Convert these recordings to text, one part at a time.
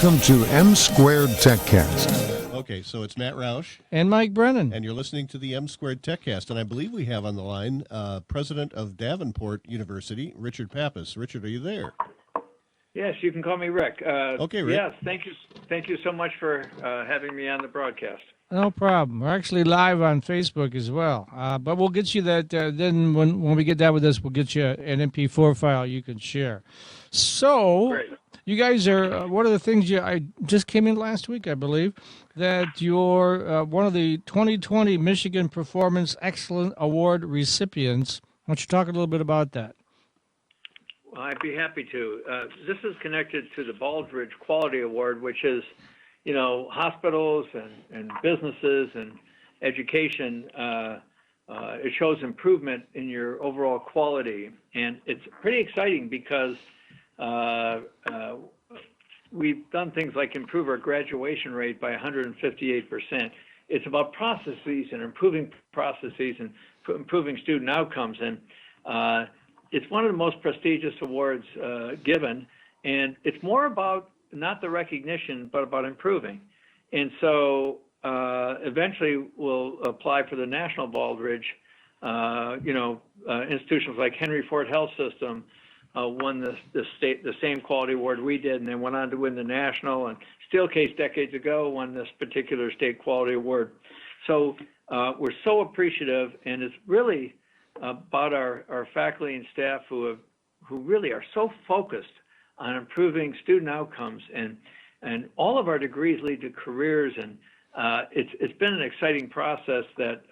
Welcome to M Squared TechCast. Okay, so it's Matt Roush. And Mike Brennan. And you're listening to the M Squared TechCast. And I believe we have on the line President of Davenport University, Richard Pappas. Richard, are you there? Yes, you can call me Rick. Okay, Rick. Yes, thank you so much for having me on the broadcast. No problem. We're actually live on Facebook as well. But we'll get you that. Then when we get done with this, we'll get you an MP4 file you can share. So, Great. You guys are, one of the things I just came in last week, I believe, that you're one of the 2020 Michigan Performance Excellence Award recipients. Why don't you talk a little bit about that? Well, I'd be happy to. This is connected to the Baldrige Quality Award, which is, hospitals and businesses and education. It shows improvement in your overall quality. And it's pretty exciting because we've done things like improve our graduation rate by 158%. It's about processes and improving processes and improving student outcomes. And it's one of the most prestigious awards given. And it's more about not the recognition, but about improving. And so eventually we'll apply for the National Baldrige. Institutions like Henry Ford Health System won the same quality award we did, and then went on to win the national. And Steelcase decades ago won this particular state quality award. So we're so appreciative, and it's really about our faculty and staff who really are so focused on improving student outcomes, and all of our degrees lead to careers, and it's been an exciting process that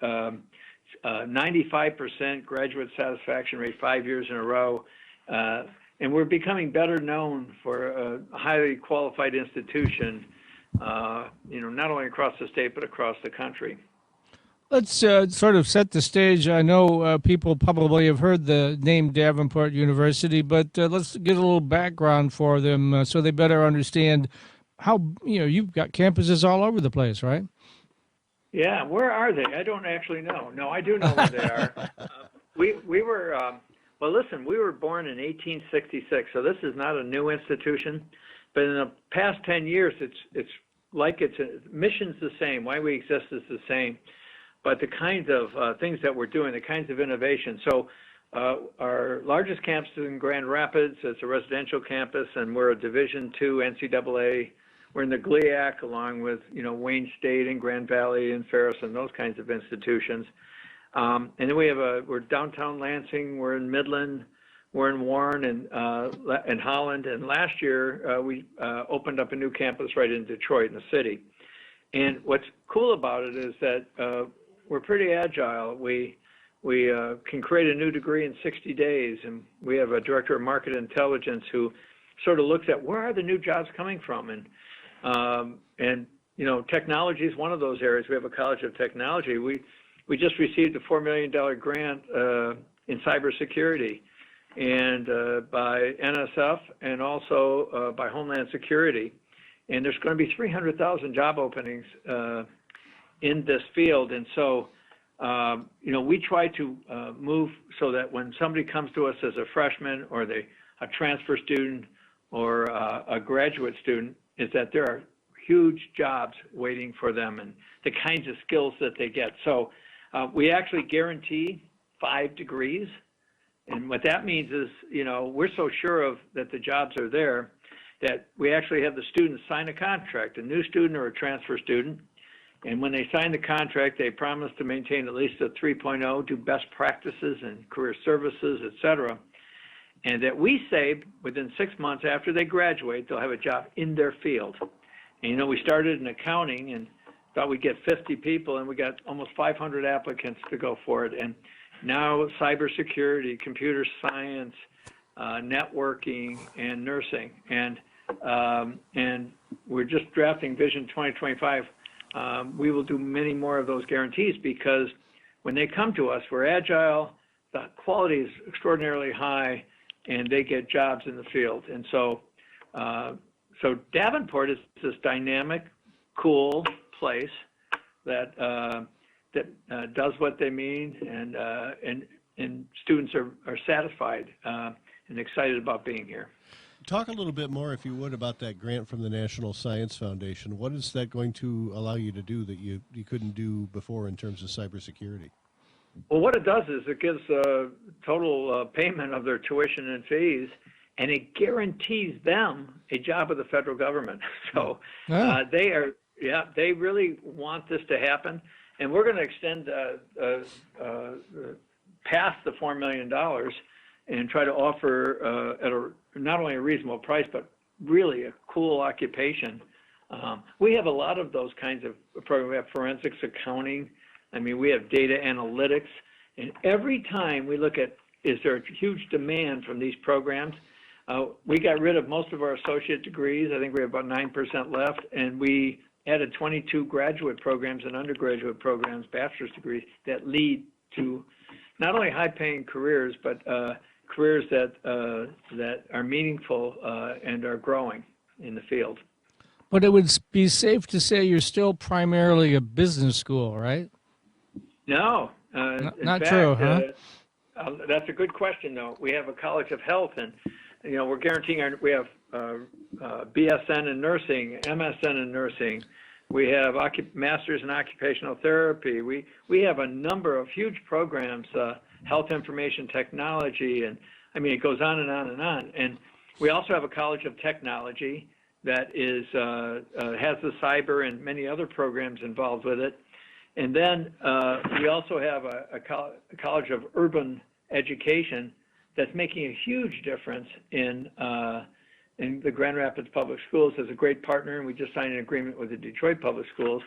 95% graduate satisfaction rate 5 years in a row. And we're becoming better known for a highly qualified institution, not only across the state, but across the country. Let's sort of set the stage. I know people probably have heard the name Davenport University, but let's get a little background for them so they better understand how, you've got campuses all over the place, right? Yeah, where are they? I don't actually know. No, I do know where they are. We were... Well, listen, we were born in 1866, so this is not a new institution. But in the past 10 years, it's mission's the same. Why we exist is the same. But the kinds of things that we're doing, the kinds of innovation. So our largest campus is in Grand Rapids. It's a residential campus, and we're a Division II NCAA. We're in the GLIAC, along with Wayne State and Grand Valley and Ferris and those kinds of institutions. And then we're downtown Lansing, we're in Midland, we're in Warren and Holland. And last year we opened up a new campus right in Detroit in the city. And what's cool about it is that we're pretty agile. We can create a new degree in 60 days. And we have a director of market intelligence who sort of looks at where are the new jobs coming from. And technology is one of those areas. We have a College of Technology. We just received a $4 million grant in cybersecurity, and by NSF and also by Homeland Security. And there's going to be 300,000 job openings in this field. And so, we try to move so that when somebody comes to us as a freshman or a transfer student or a graduate student, is that there are huge jobs waiting for them and the kinds of skills that they get. So we actually guarantee 5 degrees. And what that means is, we're so sure that the jobs are there that we actually have the students sign a contract, a new student or a transfer student. And when they sign the contract, they promise to maintain at least a 3.0, do best practices and career services, et cetera. And that we say within 6 months after they graduate, they'll have a job in their field. And, we started in accounting and thought we'd get 50 people, and we got almost 500 applicants to go for it. And now cybersecurity, computer science, networking, and nursing. And we're just drafting Vision 2025. We will do many more of those guarantees because when they come to us, we're agile, the quality is extraordinarily high, and they get jobs in the field. And so Davenport is this dynamic, cool place that does what they mean, and students are satisfied and excited about being here. Talk a little bit more, if you would, about that grant from the National Science Foundation. What is that going to allow you to do that you couldn't do before in terms of cybersecurity? Well, what it does is it gives total payment of their tuition and fees, and it guarantees them a job with the federal government. So they really want this to happen, and we're going to extend past the $4 million and try to offer at not only a reasonable price, but really a cool occupation. We have a lot of those kinds of programs. We have forensics accounting. I mean, we have data analytics. And every time we look at, is there a huge demand from these programs? We got rid of most of our associate degrees. I think we have about 9% left. And we added 22 graduate programs and undergraduate programs, bachelor's degrees, that lead to not only high-paying careers, but careers that are meaningful and are growing in the field. But it would be safe to say you're still primarily a business school, right? No. Not true, huh? That's a good question, though. We have a College of Health, and we're guaranteeing we have BSN in nursing, MSN in nursing. We have masters in occupational therapy. We have a number of huge programs, health information technology, and I mean, it goes on and on and on. And we also have a College of Technology that is has the cyber and many other programs involved with it. And then we also have a College of Urban Education that's making a huge difference in the Grand Rapids Public Schools as a great partner, and we just signed an agreement with the Detroit Public Schools.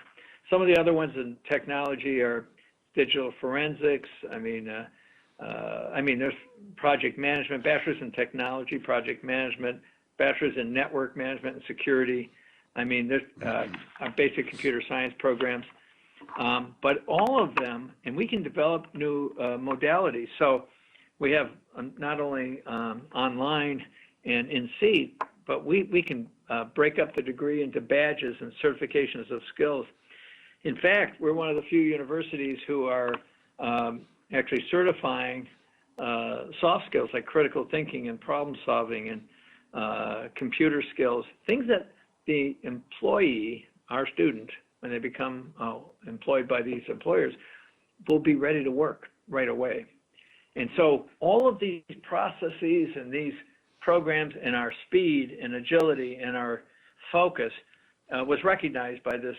Some of the other ones in technology are digital forensics. I mean, there's project management, bachelor's in technology, project management, bachelor's in network management and security. I mean, there's basic computer science programs. But all of them, and we can develop new modalities. So we have not only online and in seat, but we can break up the degree into badges and certifications of skills. In fact, we're one of the few universities who are actually certifying soft skills like critical thinking and problem solving and computer skills, things that the employee, our student, when they become employed by these employers, will be ready to work right away. And so all of these processes and these programs and our speed and agility and our focus was recognized by this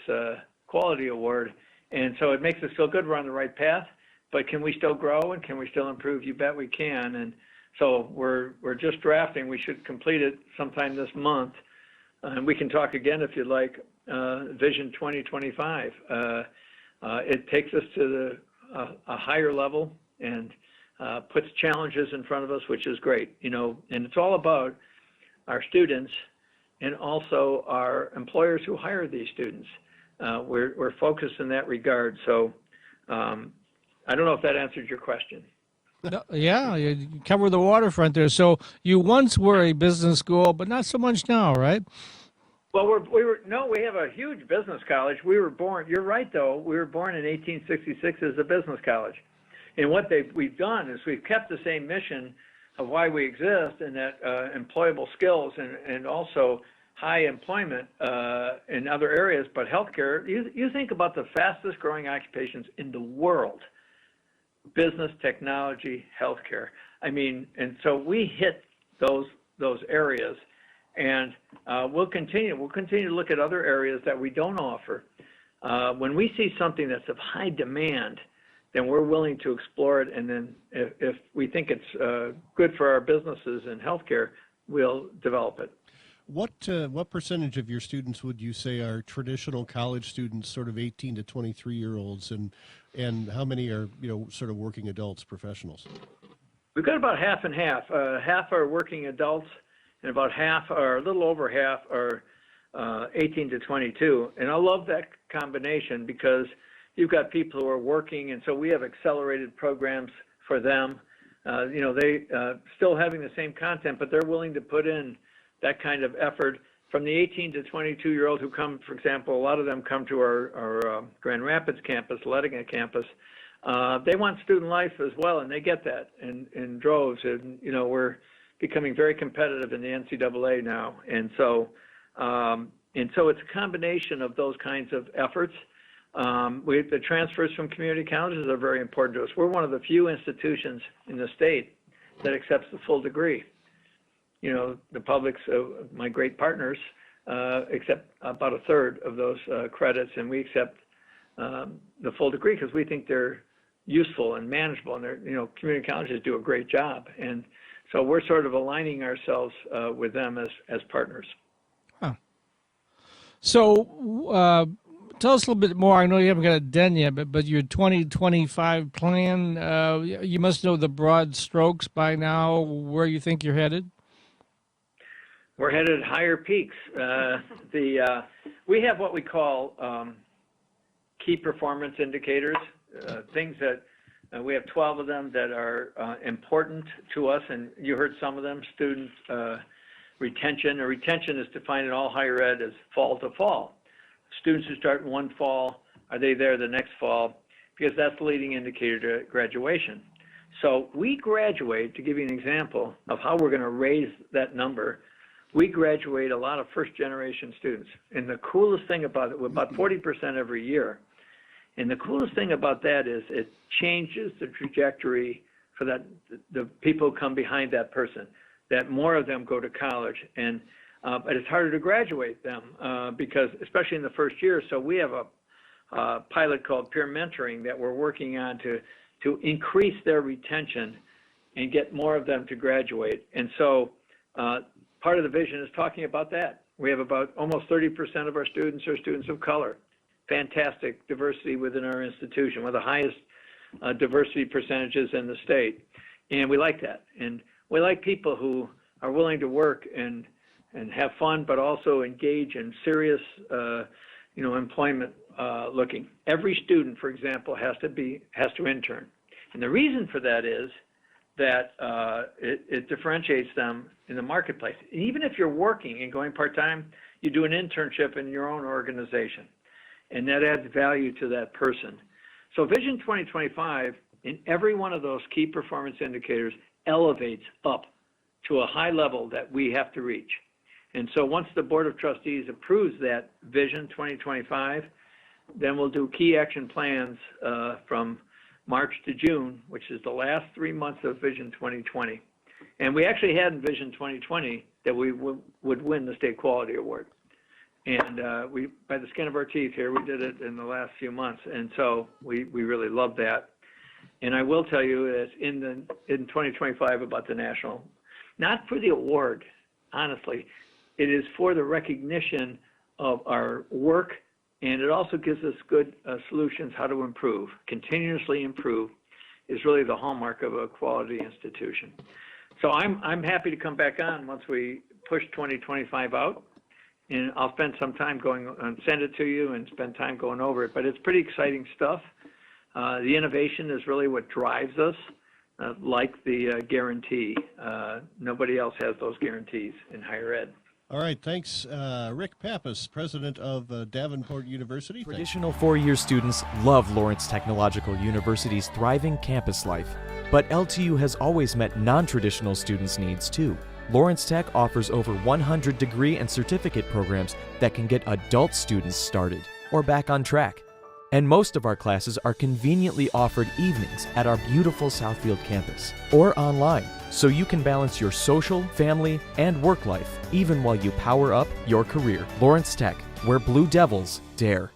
quality award. And so it makes us feel good we're on the right path, but can we still grow and can we still improve? You bet we can. And so we're just drafting. We should complete it sometime this month. And we can talk again if you'd like. Vision 2025. It takes us to a higher level and puts challenges in front of us, which is great, and it's all about our students and also our employers who hire these students. We're focused in that regard. So I don't know if that answered your question. Yeah, you cover the waterfront there. So you once were a business school, but not so much now, right? Well, we have a huge business college. We were born, you're right though, we were born in 1866 as a business college. And what we've done is we've kept the same mission of why we exist, and that employable skills and also high employment in other areas, but healthcare, you think about the fastest growing occupations in the world, business, technology, healthcare. I mean, and so we hit those areas. And we'll continue to look at other areas that we don't offer. When we see something that's of high demand, then we're willing to explore it. And then if we think it's good for our businesses in healthcare, we'll develop it. What percentage of your students would you say are traditional college students, sort of 18 to 23-year-olds, and how many are sort of working adults, professionals? We've got about half and half. Half are working adults, and about half, or a little over half, are 18 to 22. And I love that combination because you've got people who are working, and so we have accelerated programs for them. They still having the same content, but they're willing to put in that kind of effort. From the 18 to 22-year-olds who come, for example, a lot of them come to our Grand Rapids campus, Leadington campus. They want student life as well, and they get that in droves. And we're becoming very competitive in the NCAA now. And so it's a combination of those kinds of efforts. The transfers from community colleges are very important to us. We're one of the few institutions in the state that accepts the full degree. You know, the public's, my great partners, accept about a third of those credits, and we accept the full degree because we think they're useful and manageable, and they're, you know, community colleges do a great job. And so we're sort of aligning ourselves with them as partners. Huh. So tell us a little bit more. I know you haven't got it done yet, but your 2025 plan, you must know the broad strokes by now, where you think you're headed. We're headed higher peaks. We have what we call key performance indicators, things that we have 12 of them that are important to us, and you heard some of them. Student retention. Retention is defined in all higher ed as fall to fall. Students who start in one fall, are they there the next fall? Because that's the leading indicator to graduation. So we graduate, to give you an example of how we're going to raise that number, we graduate a lot of first-generation students. And the coolest thing about it, we're about 40% every year. And the coolest thing about that is it changes the trajectory for that the people who come behind that person, that more of them go to college. And but it's harder to graduate them because, especially in the first year. So we have a pilot called peer mentoring that we're working on to increase their retention and get more of them to graduate. And so part of the vision is talking about that. We have about almost 30% of our students are students of color. Fantastic diversity within our institution, one of the highest diversity percentages in the state. And we like that. And we like people who are willing to work and have fun, but also engage in serious, employment looking. Every student, for example, has to intern. And the reason for that is that it differentiates them in the marketplace. Even if you're working and going part-time, you do an internship in your own organization, and that adds value to that person. So Vision 2025, in every one of those key performance indicators, elevates up to a high level that we have to reach. And so once the Board of Trustees approves that Vision 2025, then we'll do key action plans from March to June, which is the last 3 months of Vision 2020. And we actually had in Vision 2020 that we would win the State Quality Award. And we, by the skin of our teeth here, we did it in the last few months. And so we really love that. And I will tell you that in 2025 about the national, not for the award, honestly, it is for the recognition of our work, and it also gives us good solutions how to improve. Continuously improve is really the hallmark of a quality institution. So I'm happy to come back on once we push 2025 out, and I'll spend some time going and send it to you and spend time going over it. But it's pretty exciting stuff. The innovation is really what drives us, like the guarantee. Nobody else has those guarantees in higher ed. All right, thanks, Rick Pappas, president of Davenport University. Traditional four-year students love Lawrence Technological University's thriving campus life, but LTU has always met non-traditional students' needs too. Lawrence Tech offers over 100 degree and certificate programs that can get adult students started or back on track. And most of our classes are conveniently offered evenings at our beautiful Southfield campus or online, so you can balance your social, family, and work life even while you power up your career. Lawrence Tech, where Blue Devils dare.